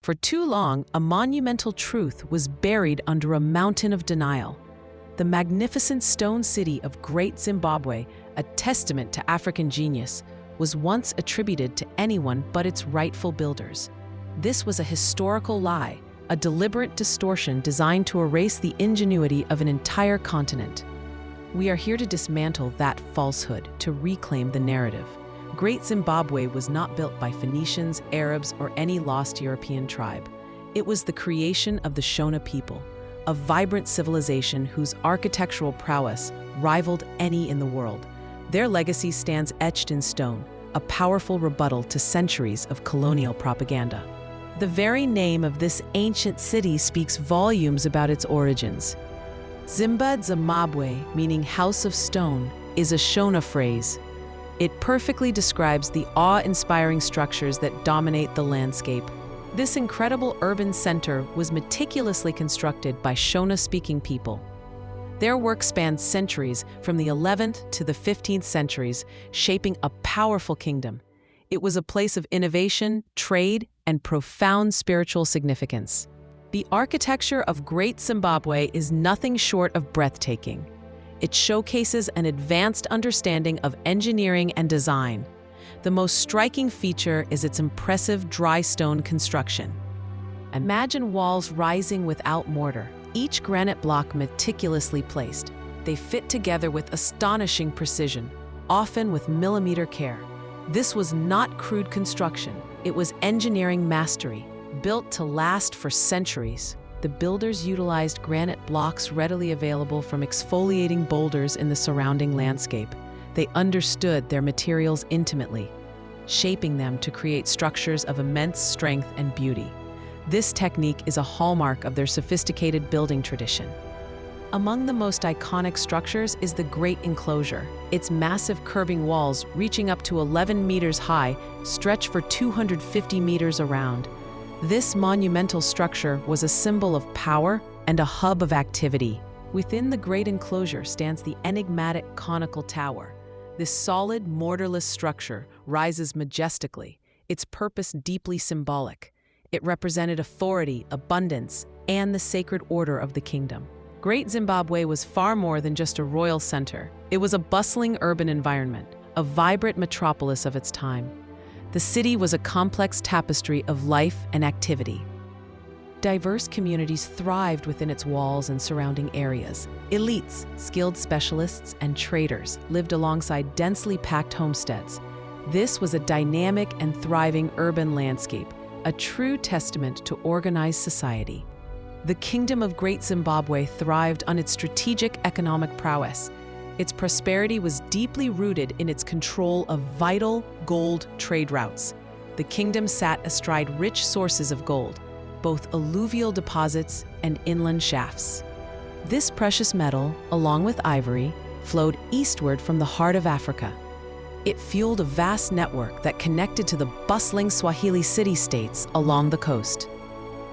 For too long, a monumental truth was buried under a mountain of denial. The magnificent stone city of Great Zimbabwe, a testament to African genius, was once attributed to anyone but its rightful builders. This was a historical lie, a deliberate distortion designed to erase the ingenuity of an entire continent. We are here to dismantle that falsehood, to reclaim the narrative. Great Zimbabwe was not built by Phoenicians, Arabs, or any lost European tribe. It was the creation of the Shona people, a vibrant civilization whose architectural prowess rivaled any in the world. Their legacy stands etched in stone, a powerful rebuttal to centuries of colonial propaganda. The very name of this ancient city speaks volumes about its origins. Dzimba-dza-mabwe, meaning house of stone, is a Shona phrase. It perfectly describes the awe-inspiring structures that dominate the landscape. This incredible urban center was meticulously constructed by Shona-speaking people. Their work spans centuries, from the 11th to the 15th centuries, shaping a powerful kingdom. It was a place of innovation, trade, and profound spiritual significance. The architecture of Great Zimbabwe is nothing short of breathtaking. It showcases an advanced understanding of engineering and design. The most striking feature is its impressive dry stone construction. Imagine walls rising without mortar, each granite block meticulously placed. They fit together with astonishing precision, often with millimeter care. This was not crude construction, it was engineering mastery, built to last for centuries. The builders utilized granite blocks readily available from exfoliating boulders in the surrounding landscape. They understood their materials intimately, shaping them to create structures of immense strength and beauty. This technique is a hallmark of their sophisticated building tradition. Among the most iconic structures is the Great Enclosure. Its massive curving walls, reaching up to 11 meters high, stretch for 250 meters around. This monumental structure was a symbol of power and a hub of activity. Within the Great Enclosure stands the enigmatic conical tower. This solid, mortarless structure rises majestically, its purpose deeply symbolic. It represented authority, abundance, and the sacred order of the kingdom. Great Zimbabwe was far more than just a royal center. It was a bustling urban environment, a vibrant metropolis of its time. The city was a complex tapestry of life and activity. Diverse communities thrived within its walls and surrounding areas. Elites, skilled specialists, and traders lived alongside densely packed homesteads. This was a dynamic and thriving urban landscape, a true testament to organized society. The Kingdom of Great Zimbabwe thrived on its strategic economic prowess. Its prosperity was deeply rooted in its control of vital gold trade routes. The kingdom sat astride rich sources of gold, both alluvial deposits and inland shafts. This precious metal, along with ivory, flowed eastward from the heart of Africa. It fueled a vast network that connected to the bustling Swahili city-states along the coast.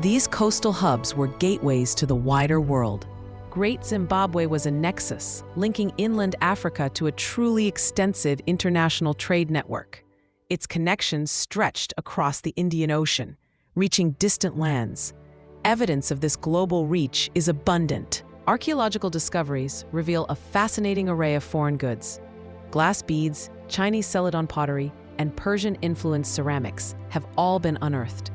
These coastal hubs were gateways to the wider world. Great Zimbabwe was a nexus, linking inland Africa to a truly extensive international trade network. Its connections stretched across the Indian Ocean, reaching distant lands. Evidence of this global reach is abundant. Archaeological discoveries reveal a fascinating array of foreign goods. Glass beads, Chinese celadon pottery, and Persian-influenced ceramics have all been unearthed.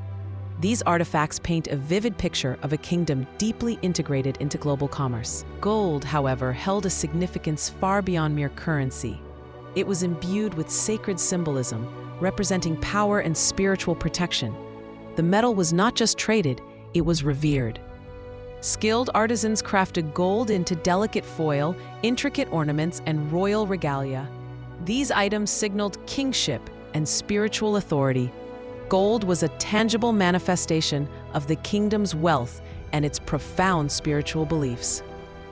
These artifacts paint a vivid picture of a kingdom deeply integrated into global commerce. Gold, however, held a significance far beyond mere currency. It was imbued with sacred symbolism, representing power and spiritual protection. The metal was not just traded, it was revered. Skilled artisans crafted gold into delicate foil, intricate ornaments, and royal regalia. These items signaled kingship and spiritual authority. Gold was a tangible manifestation of the kingdom's wealth and its profound spiritual beliefs.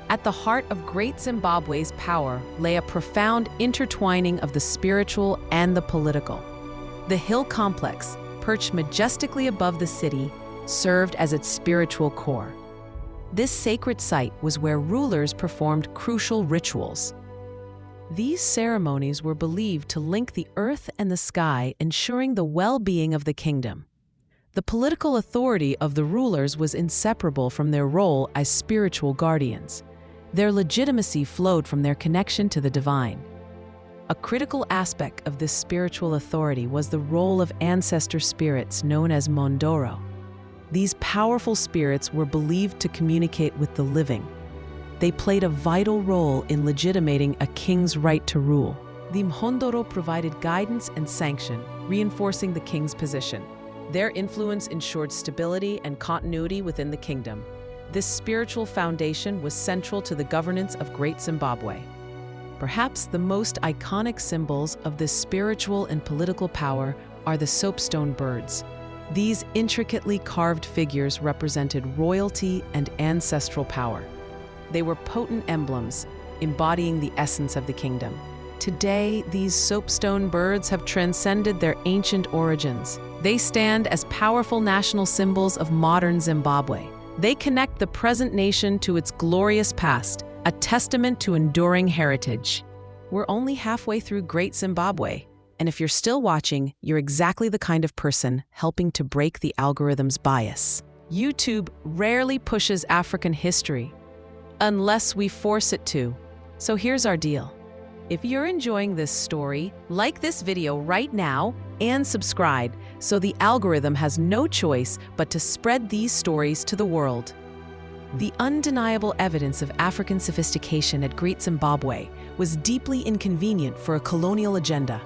At the heart of Great Zimbabwe's power lay a profound intertwining of the spiritual and the political. The hill complex, perched majestically above the city, served as its spiritual core. This sacred site was where rulers performed crucial rituals. These ceremonies were believed to link the earth and the sky, ensuring the well-being of the kingdom. The political authority of the rulers was inseparable from their role as spiritual guardians. Their legitimacy flowed from their connection to the divine. A critical aspect of this spiritual authority was the role of ancestor spirits known as Mondoro. These powerful spirits were believed to communicate with the living. They played a vital role in legitimating a king's right to rule. The Mondoro provided guidance and sanction, reinforcing the king's position. Their influence ensured stability and continuity within the kingdom. This spiritual foundation was central to the governance of Great Zimbabwe. Perhaps the most iconic symbols of this spiritual and political power are the soapstone birds. These intricately carved figures represented royalty and ancestral power. They were potent emblems, embodying the essence of the kingdom. Today, these soapstone birds have transcended their ancient origins. They stand as powerful national symbols of modern Zimbabwe. They connect the present nation to its glorious past, a testament to enduring heritage. We're only halfway through Great Zimbabwe, and if you're still watching, you're exactly the kind of person helping to break the algorithm's bias. YouTube rarely pushes African history, unless we force it to. So here's our deal. If you're enjoying this story, like this video right now and subscribe so the algorithm has no choice but to spread these stories to the world. The undeniable evidence of African sophistication at Great Zimbabwe was deeply inconvenient for a colonial agenda.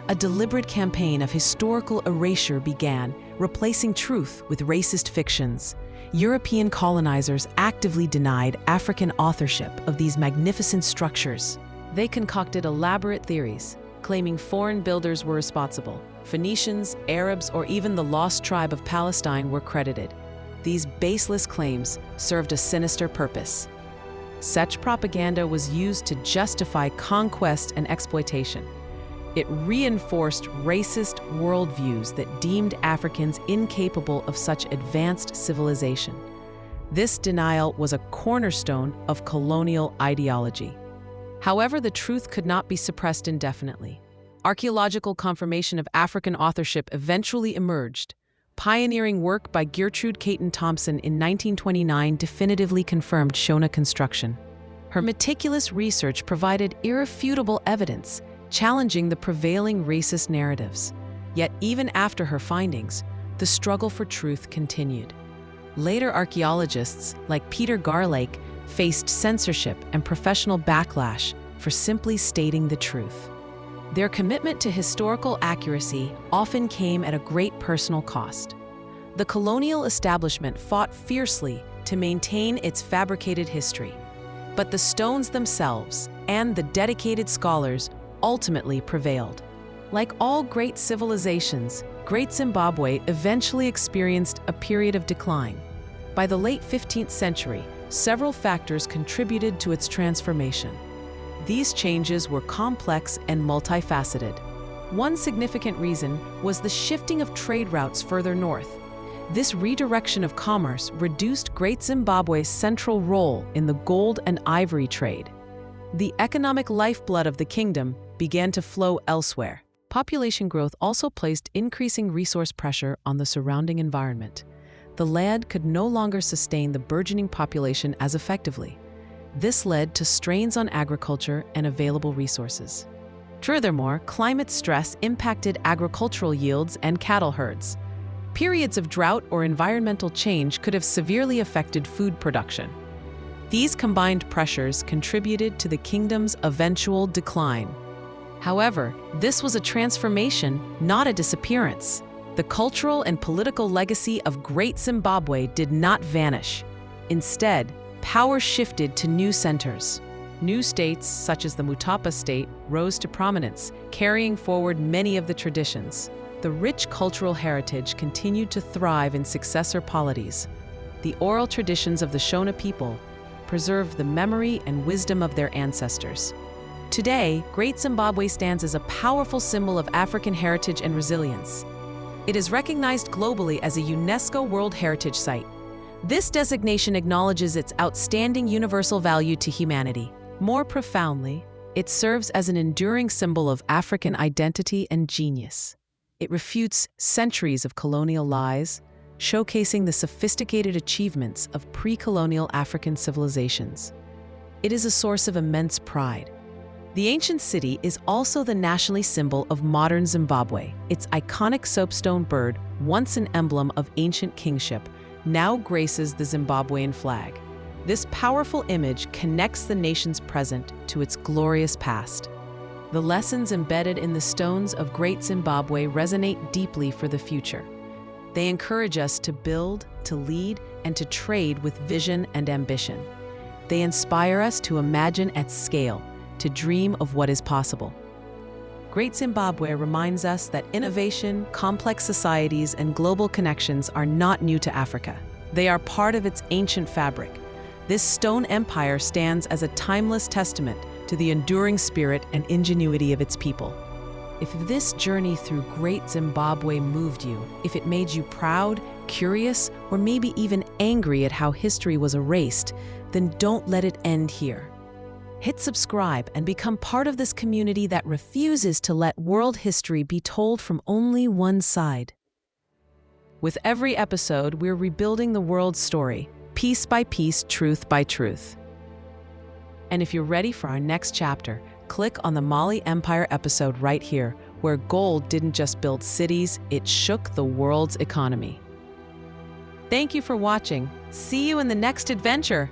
A deliberate campaign of historical erasure began, replacing truth with racist fictions. European colonizers actively denied African authorship of these magnificent structures. They concocted elaborate theories, claiming foreign builders were responsible. Phoenicians, Arabs, or even the lost tribe of Palestine were credited. These baseless claims served a sinister purpose. Such propaganda was used to justify conquest and exploitation. It reinforced racist worldviews that deemed Africans incapable of such advanced civilization. This denial was a cornerstone of colonial ideology. However, the truth could not be suppressed indefinitely. Archaeological confirmation of African authorship eventually emerged. Pioneering work by Gertrude Caton Thompson in 1929 definitively confirmed Shona construction. Her meticulous research provided irrefutable evidence, challenging the prevailing racist narratives. Yet even after her findings, the struggle for truth continued. Later archaeologists, like Peter Garlake, faced censorship and professional backlash for simply stating the truth. Their commitment to historical accuracy often came at a great personal cost. The colonial establishment fought fiercely to maintain its fabricated history, but the stones themselves and the dedicated scholars ultimately prevailed. Like all great civilizations, Great Zimbabwe eventually experienced a period of decline. By the late 15th century, several factors contributed to its transformation. These changes were complex and multifaceted. One significant reason was the shifting of trade routes further north. This redirection of commerce reduced Great Zimbabwe's central role in the gold and ivory trade. The economic lifeblood of the kingdom began to flow elsewhere. Population growth also placed increasing resource pressure on the surrounding environment. The land could no longer sustain the burgeoning population as effectively. This led to strains on agriculture and available resources. Furthermore, climate stress impacted agricultural yields and cattle herds. Periods of drought or environmental change could have severely affected food production. These combined pressures contributed to the kingdom's eventual decline. However, this was a transformation, not a disappearance. The cultural and political legacy of Great Zimbabwe did not vanish. Instead, power shifted to new centers. New states, such as the Mutapa state, rose to prominence, carrying forward many of the traditions. The rich cultural heritage continued to thrive in successor polities. The oral traditions of the Shona people preserved the memory and wisdom of their ancestors. Today, Great Zimbabwe stands as a powerful symbol of African heritage and resilience. It is recognized globally as a UNESCO World Heritage Site. This designation acknowledges its outstanding universal value to humanity. More profoundly, it serves as an enduring symbol of African identity and genius. It refutes centuries of colonial lies, showcasing the sophisticated achievements of pre-colonial African civilizations. It is a source of immense pride. The ancient city is also the national symbol of modern Zimbabwe. Its iconic soapstone bird, once an emblem of ancient kingship, now graces the Zimbabwean flag. This powerful image connects the nation's present to its glorious past. The lessons embedded in the stones of Great Zimbabwe resonate deeply for the future. They encourage us to build, to lead, and to trade with vision and ambition. They inspire us to imagine at scale, to dream of what is possible. Great Zimbabwe reminds us that innovation, complex societies, and global connections are not new to Africa. They are part of its ancient fabric. This stone empire stands as a timeless testament to the enduring spirit and ingenuity of its people. If this journey through Great Zimbabwe moved you, if it made you proud, curious, or maybe even angry at how history was erased, then don't let it end here. Hit subscribe and become part of this community that refuses to let world history be told from only one side. With every episode, we're rebuilding the world's story, piece by piece, truth by truth. And if you're ready for our next chapter, click on the Mali Empire episode right here, where gold didn't just build cities, it shook the world's economy. Thank you for watching. See you in the next adventure.